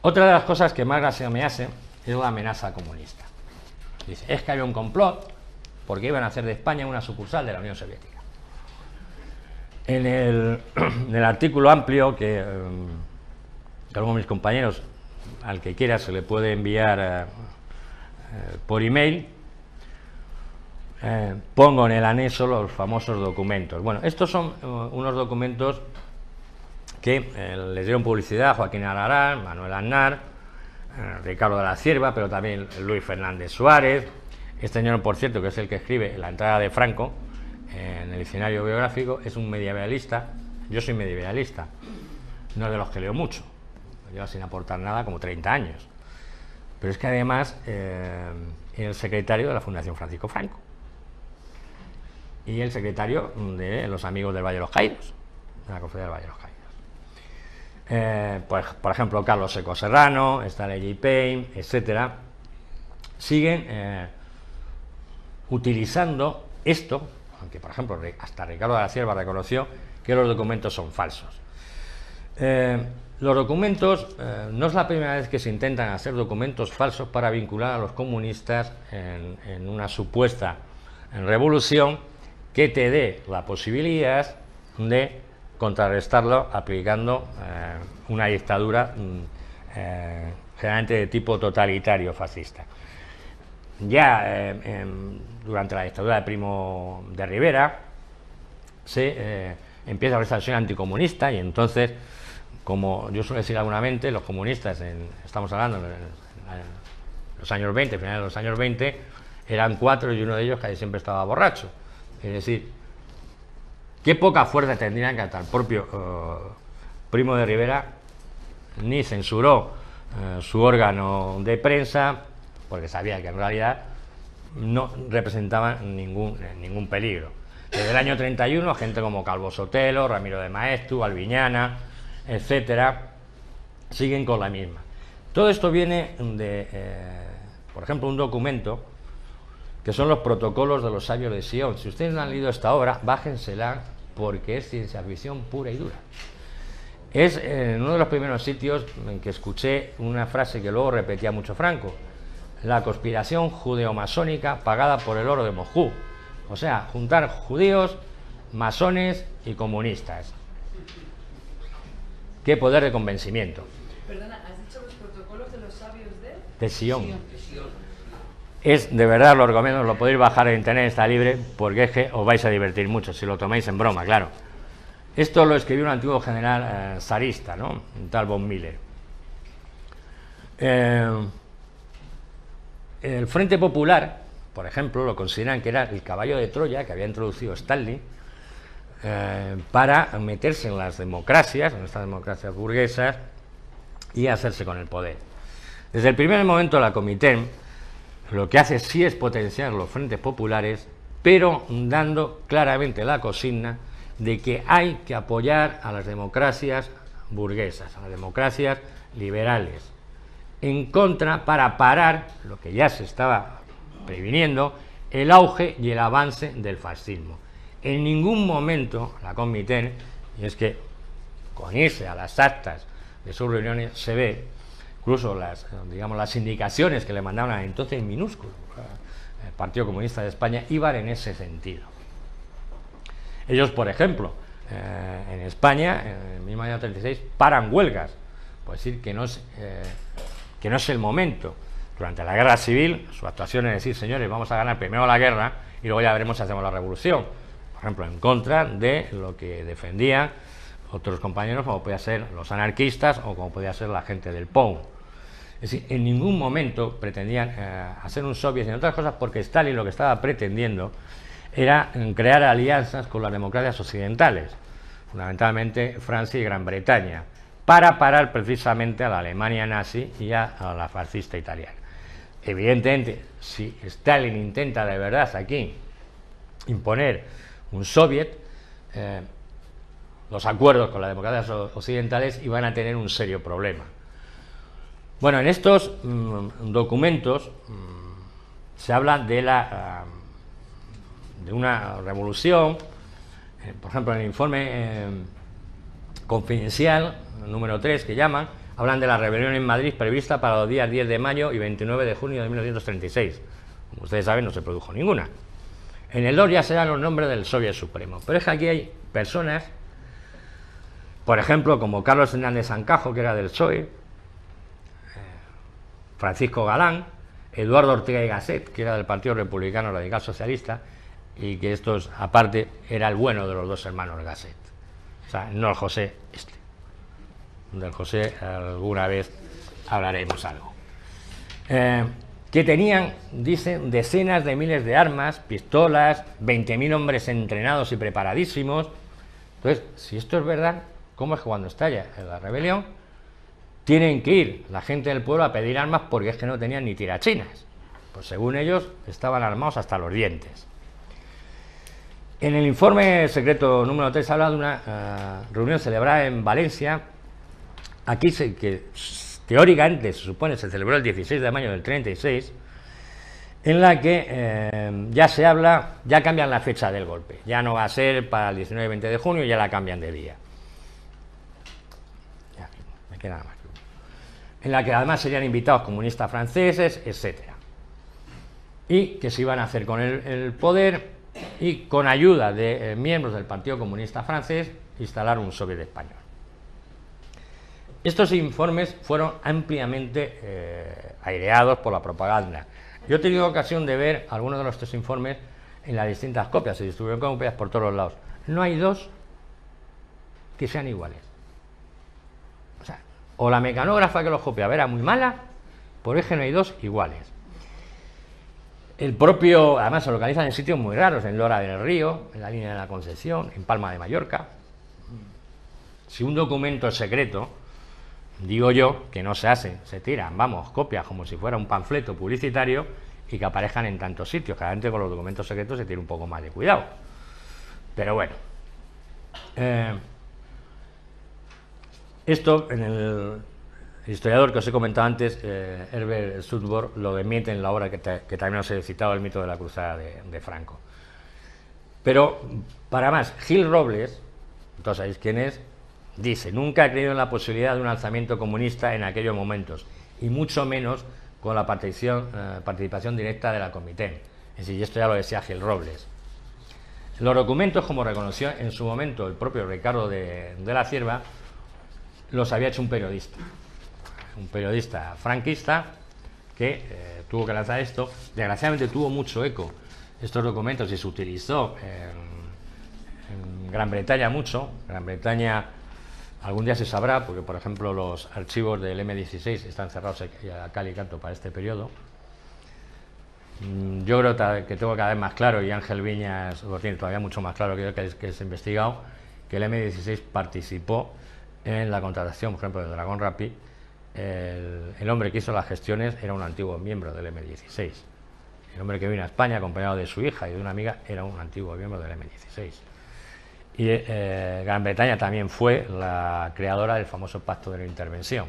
Otra de las cosas que más gracia me hace es la amenaza comunista. Dice, es que había un complot porque iban a hacer de España una sucursal de la Unión Soviética. En el artículo amplio que algunos de mis compañeros, al que quiera, se le puede enviar por email, pongo en el anexo los famosos documentos. Bueno, estos son unos documentos que les dieron publicidad a Joaquín Ararán, Manuel Aznar, Ricardo de la Cierva, pero también Luis Fernández Suárez. Este señor, por cierto, que es el que escribe la entrada de Franco en el diccionario biográfico, es un medievalista. Yo soy medievalista, no es de los que leo mucho, llevo sin aportar nada como 30 años, pero es que además es el secretario de la Fundación Francisco Franco y el secretario de los Amigos del Valle de los Caídos, de la Cofradía del Valle de los Caídos. Pues, por ejemplo, Carlos Seco Serrano, Stanley J. Payne, etcétera, siguen utilizando esto, aunque por ejemplo hasta Ricardo de la Cierva reconoció que los documentos son falsos. Los documentos, no es la primera vez que se intentan hacer documentos falsos para vincular a los comunistas en una supuesta revolución que te dé la posibilidad de contrarrestarlo aplicando una dictadura generalmente de tipo totalitario fascista. Ya durante la dictadura de Primo de Rivera se empieza a haber esta acción anticomunista, y entonces, como yo suelo decir alguamente, los comunistas, estamos hablando en los años 20, finales de los años 20, eran 4 y uno de ellos casi siempre estaba borracho. Es decir, qué poca fuerza tendrían que hasta el propio Primo de Rivera ni censuró su órgano de prensa, porque sabía que en realidad no representaban ningún peligro. Desde el año 31, gente como Calvo Sotelo, Ramiro de Maeztu, Albiñana, etcétera, siguen con la misma. Todo esto viene de, por ejemplo, un documento que son los protocolos de los sabios de Sion. Si ustedes no han leído esta obra, bájensela, porque es ciencia ficción pura y dura. Es en uno de los primeros sitios en que escuché una frase que luego repetía mucho Franco: la conspiración judeo-masónica pagada por el oro de Moscú. O sea, juntar judíos, masones y comunistas. Qué poder de convencimiento. Perdona, ¿has dicho los protocolos de los sabios de Sion? Es, de verdad, lo recomiendo, lo podéis bajar en internet, está libre, porque es que os vais a divertir mucho si lo tomáis en broma, claro. Esto lo escribió un antiguo general zarista, ¿no? Un tal von Miller. El Frente Popular, por ejemplo, lo consideran que era el caballo de Troya que había introducido Stalin para meterse en las democracias, en estas democracias burguesas, y hacerse con el poder. Desde el primer momento la Comité lo que hace sí es potenciar los frentes populares, pero dando claramente la consigna de que hay que apoyar a las democracias burguesas, a las democracias liberales, en contra, para parar lo que ya se estaba previniendo, el auge y el avance del fascismo. En ningún momento la Comité, y es que con irse a las actas de sus reuniones se ve, incluso las indicaciones que le mandaban entonces en minúsculo el Partido Comunista de España iban en ese sentido. Ellos, por ejemplo, en España, en el mismo año 36, paran huelgas, por decir que no es el momento. Durante la guerra civil, su actuación es decir, señores, vamos a ganar primero la guerra y luego ya veremos si hacemos la revolución. Por ejemplo, en contra de lo que defendían otros compañeros, como podía ser los anarquistas o como podía ser la gente del POUM. Es decir, en ningún momento pretendían hacer un soviet, entre otras cosas porque Stalin lo que estaba pretendiendo era crear alianzas con las democracias occidentales, fundamentalmente Francia y Gran Bretaña, para parar precisamente a la Alemania nazi y a la fascista italiana. Evidentemente, si Stalin intenta de verdad aquí imponer un soviet, los acuerdos con las democracias occidentales iban a tener un serio problema. Bueno, en estos documentos se habla de una revolución. Por ejemplo, en el informe confidencial número 3 que llaman, hablan de la rebelión en Madrid prevista para los días 10 de mayo y 29 de junio de 1936. Como ustedes saben, no se produjo ninguna. En el 2 ya se dan los nombres del Soviet Supremo. Pero es que aquí hay personas, por ejemplo, como Carlos Hernández Sancajo, que era del PSOE, Francisco Galán, Eduardo Ortega y Gasset, que era del Partido Republicano Radical Socialista, y que estos, aparte, era el bueno de los dos hermanos Gasset. O sea, no el José este. Del José alguna vez hablaremos algo. Que tenían, dicen, decenas de miles de armas, pistolas, 20.000 hombres entrenados y preparadísimos. Entonces, si esto es verdad, ¿cómo es que cuando estalla la rebelión tienen que ir la gente del pueblo a pedir armas porque es que no tenían ni tirachinas? Pues según ellos estaban armados hasta los dientes. En el informe secreto número 3 habla de una reunión celebrada en Valencia. Aquí que teóricamente se supone se celebró el 16 de mayo del 36, en la que ya se habla, ya cambian la fecha del golpe, ya no va a ser para el 19 y 20 de junio, ya la cambian de día. Ya, me queda nada más. En la que además serían invitados comunistas franceses, etcétera, y que se iban a hacer con el poder y con ayuda de miembros del Partido Comunista Francés instalar un soviet español. Estos informes fueron ampliamente aireados por la propaganda. Yo he tenido ocasión de ver algunos de estos informes en las distintas copias, se distribuyeron copias por todos los lados. No hay dos que sean iguales. O sea, o la mecanógrafa que los copiaba era muy mala, por eso no hay dos iguales. El propio, además se localizan en sitios muy raros, en Lora del Río, en la línea de la Concepción, en Palma de Mallorca. Si un documento es secreto, digo yo que no se hacen, se tiran, vamos, copias como si fuera un panfleto publicitario y que aparezcan en tantos sitios. Claramente con los documentos secretos se tiene un poco más de cuidado. Pero bueno. Esto, en el historiador que os he comentado antes, Herbert Sudborg, lo desmiente en la obra que también os he citado, El mito de la cruzada de Franco. Pero, para más, Gil Robles, todos sabéis quién es, dice: nunca he creído en la posibilidad de un alzamiento comunista en aquellos momentos, y mucho menos con la participación directa de la Comité. Es decir, y esto ya lo decía Gil Robles. Los documentos, como reconoció en su momento el propio Ricardo de la Cierva, los había hecho un periodista franquista que tuvo que lanzar esto. Desgraciadamente tuvo mucho eco estos documentos y se utilizó en Gran Bretaña mucho. Gran Bretaña algún día se sabrá, porque por ejemplo los archivos del M16 están cerrados a cal y canto para este periodo. Yo creo que tengo cada vez más claro, y Ángel Viñas lo tiene todavía mucho más claro que yo, que es investigado, que el M16 participó en la contratación, por ejemplo, de Dragón Rapid. El hombre que hizo las gestiones era un antiguo miembro del M16. El hombre que vino a España acompañado de su hija y de una amiga era un antiguo miembro del M16. Y Gran Bretaña también fue la creadora del famoso Pacto de la Intervención.